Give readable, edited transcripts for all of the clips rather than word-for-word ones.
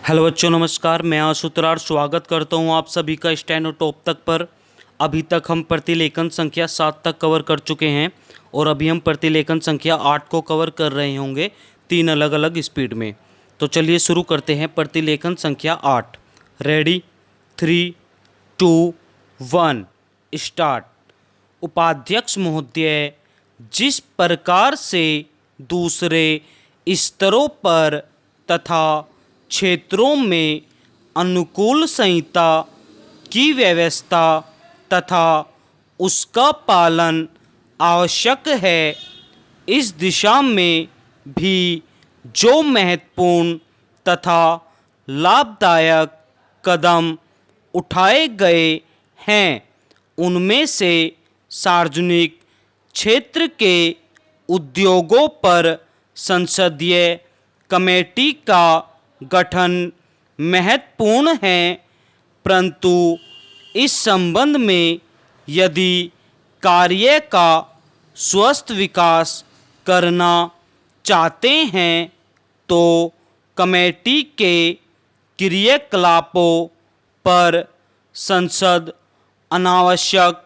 Hello बच्चों, नमस्कार। मैं आशुतोष स्वागत करता हूं आप सभी का स्टेनो टॉप तक पर। अभी तक हम प्रतिलेखन संख्या 7 तक कवर कर चुके हैं और अभी हम प्रतिलेखन संख्या 8 को कवर कर रहे होंगे 3 अलग अलग स्पीड में। तो चलिए शुरू करते हैं प्रतिलेखन संख्या 8। Ready, 3, 2, 1 start. उपाध्यक्ष महोदय, जिस प्रकार से दूसरे स्तरों पर तथा क्षेत्रों में अनुकूल संहिता की व्यवस्था तथा उसका पालन आवश्यक है, इस दिशा में भी जो महत्वपूर्ण तथा लाभदायक कदम उठाए गए हैं, उनमें से सार्वजनिक क्षेत्र के उद्योगों पर संसदीय कमेटी का गठन महत्वपूर्ण है। परंतु इस संबंध में यदि कार्य का स्वस्थ विकास करना चाहते हैं तो कमेटी के क्रियाकलापों पर संसद अनावश्यक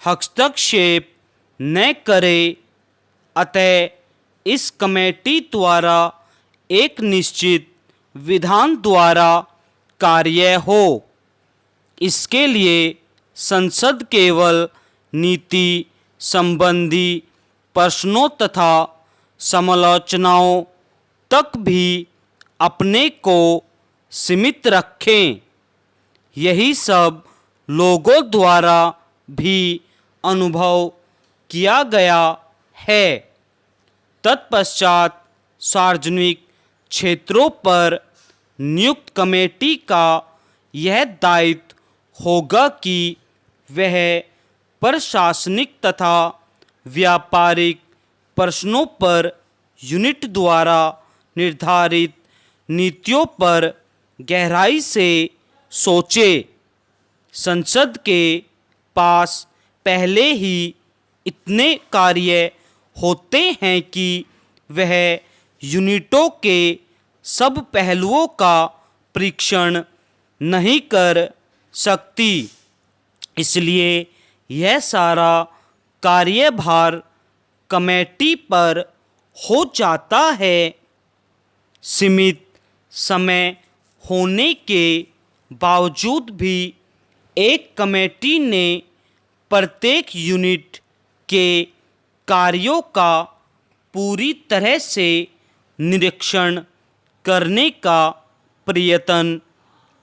हस्तक्षेप न करे। अतः इस कमेटी द्वारा एक निश्चित विधान द्वारा कार्य हो। इसके लिए संसद केवल नीति संबंधी प्रश्नों तथा समालोचनाओं तक भी अपने को सीमित रखें। यही सब लोगों द्वारा भी अनुभव किया गया है। तत्पश्चात सार्वजनिक क्षेत्रों पर नियुक्त कमेटी का यह दायित्व होगा कि वह प्रशासनिक तथा व्यापारिक प्रश्नों पर यूनिट द्वारा निर्धारित नीतियों पर गहराई से सोचे। संसद के पास पहले ही इतने कार्य होते हैं कि वह यूनिटों के सब पहलुओं का परीक्षण नहीं कर सकती। इसलिए यह सारा कार्यभार कमेटी पर हो जाता है। सीमित समय होने के बावजूद भी एक कमेटी ने प्रत्येक यूनिट के कार्यों का पूरी तरह से निरीक्षण करने का प्रयत्न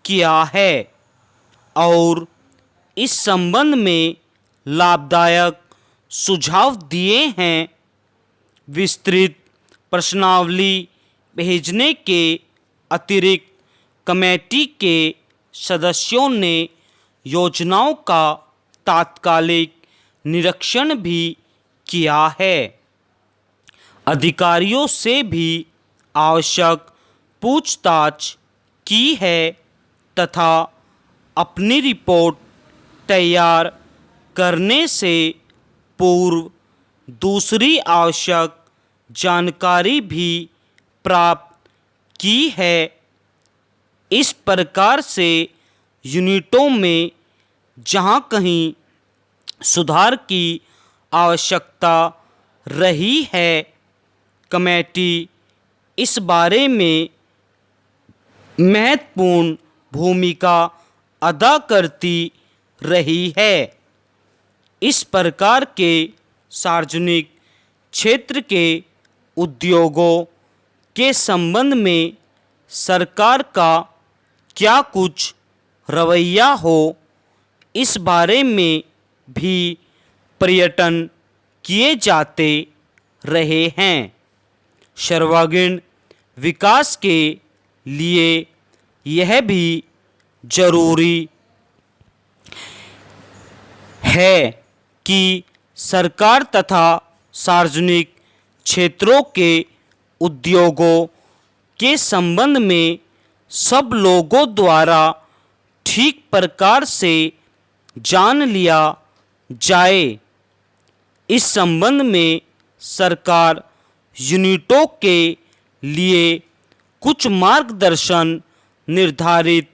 किया है और इस संबंध में लाभदायक सुझाव दिए हैं। विस्तृत प्रश्नावली भेजने के अतिरिक्त कमेटी के सदस्यों ने योजनाओं का तात्कालिक निरीक्षण भी किया है। अधिकारियों से भी आवश्यक पूछताछ की है तथा अपनी रिपोर्ट तैयार करने से पूर्व दूसरी आवश्यक जानकारी भी प्राप्त की है। इस प्रकार से यूनिटों में जहां कहीं सुधार की आवश्यकता रही है, कमेटी इस बारे में महत्वपूर्ण भूमिका अदा करती रही है। इस प्रकार के सार्वजनिक क्षेत्र के उद्योगों के संबंध में सरकार का क्या कुछ रवैया हो, इस बारे में भी प्रयत्न किए जाते रहे हैं। सर्वांगीण विकास के लिए यह भी जरूरी है कि सरकार तथा सार्वजनिक क्षेत्रों के उद्योगों के संबंध में सब लोगों द्वारा ठीक प्रकार से जान लिया जाए। इस संबंध में सरकार यूनिटों के लिए कुछ मार्गदर्शन निर्धारित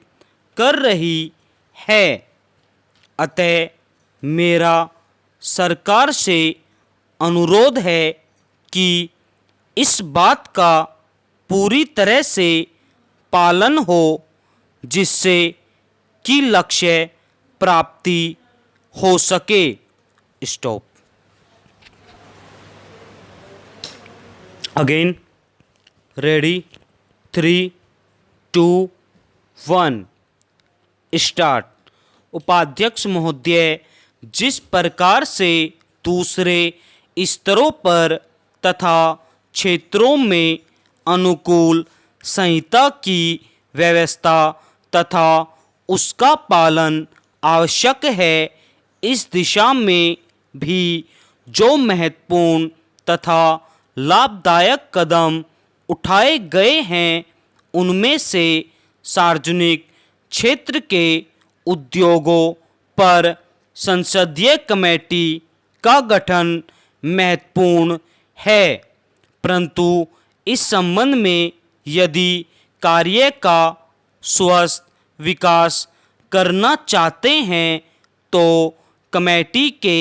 कर रही है। अतः मेरा सरकार से अनुरोध है कि इस बात का पूरी तरह से पालन हो जिससे कि लक्ष्य प्राप्ति हो सके। स्टॉप। Again ready 3 2 1 start. उपाध्यक्ष महोदय, जिस प्रकार से दूसरे स्तरों पर तथा क्षेत्रों में अनुकूल संहिता की व्यवस्था तथा उसका पालन आवश्यक है, इस दिशा में भी जो महत्वपूर्ण तथा लाभदायक कदम उठाए गए हैं, उनमें से सार्वजनिक क्षेत्र के उद्योगों पर संसदीय कमेटी का गठन महत्वपूर्ण है। परंतु इस संबंध में यदि कार्य का स्वस्थ विकास करना चाहते हैं तो कमेटी के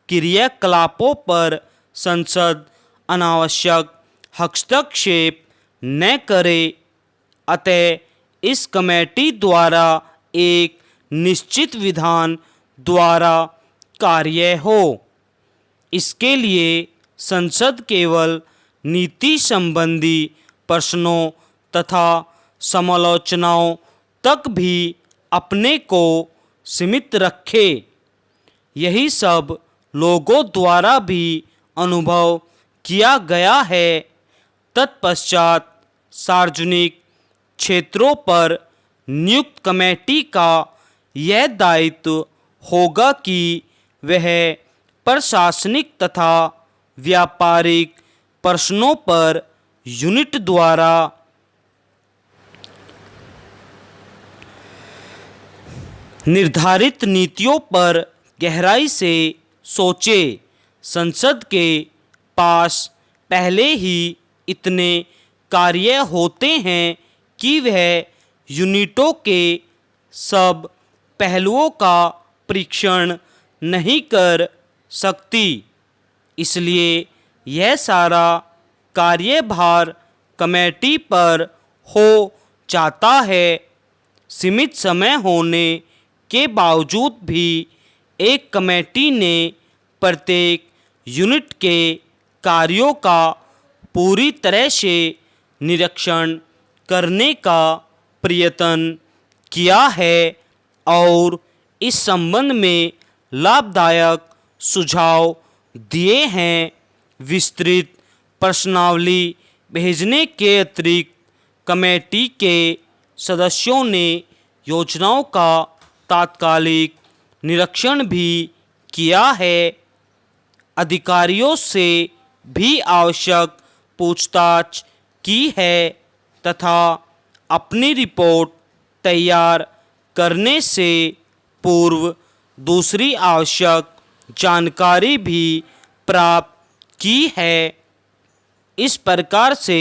क्रियाकलापों पर संसद अनावश्यक हस्तक्षेप न करे। अतः इस कमेटी द्वारा एक निश्चित विधान द्वारा कार्य हो। इसके लिए संसद केवल नीति संबंधी प्रश्नों तथा समालोचनाओं तक भी अपने को सीमित रखे। यही सब लोगों द्वारा भी अनुभव किया गया है। तत्पश्चात सार्वजनिक क्षेत्रों पर नियुक्त कमेटी का यह दायित्व होगा कि वह प्रशासनिक तथा व्यापारिक प्रश्नों पर यूनिट द्वारा निर्धारित नीतियों पर गहराई से सोचे। संसद के पास पहले ही इतने कार्य होते हैं कि वह यूनिटों के सब पहलुओं का परीक्षण नहीं कर सकती। इसलिए यह सारा कार्यभार कमेटी पर हो जाता है। सीमित समय होने के बावजूद भी एक कमेटी ने प्रत्येक यूनिट के कार्यों का पूरी तरह से निरीक्षण करने का प्रयत्न किया है और इस संबंध में लाभदायक सुझाव दिए हैं। विस्तृत प्रश्नावली भेजने के अतिरिक्त कमेटी के सदस्यों ने योजनाओं का तात्कालिक निरीक्षण भी किया है। अधिकारियों से भी आवश्यक पूछताछ की है तथा अपनी रिपोर्ट तैयार करने से पूर्व दूसरी आवश्यक जानकारी भी प्राप्त की है। इस प्रकार से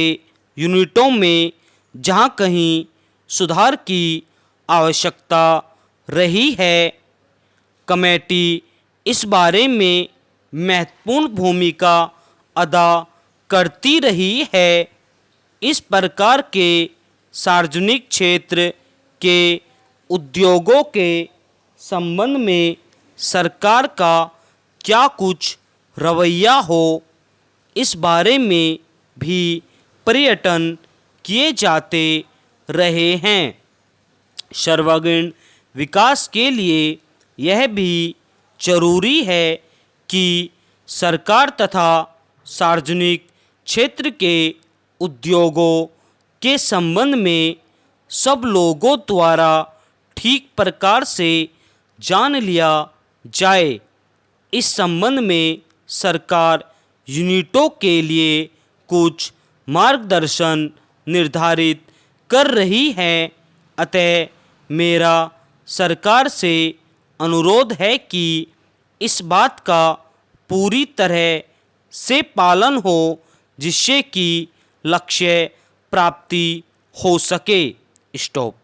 यूनिटों में जहाँ कहीं सुधार की आवश्यकता रही है, कमेटी इस बारे में महत्वपूर्ण भूमिका अदा करती रही है। इस प्रकार के सार्वजनिक क्षेत्र के उद्योगों के संबंध में सरकार का क्या कुछ रवैया हो, इस बारे में भी प्रयत्न किए जाते रहे हैं। सर्वांगीण विकास के लिए यह भी जरूरी है कि सरकार तथा सार्वजनिक क्षेत्र के उद्योगों के संबंध में सब लोगों द्वारा ठीक प्रकार से जान लिया जाए। इस संबंध में सरकार यूनिटों के लिए कुछ मार्गदर्शन निर्धारित कर रही है। अतः मेरा सरकार से अनुरोध है कि इस बात का पूरी तरह से पालन हो जिससे कि लक्ष्य प्राप्ति हो सके। स्टॉप।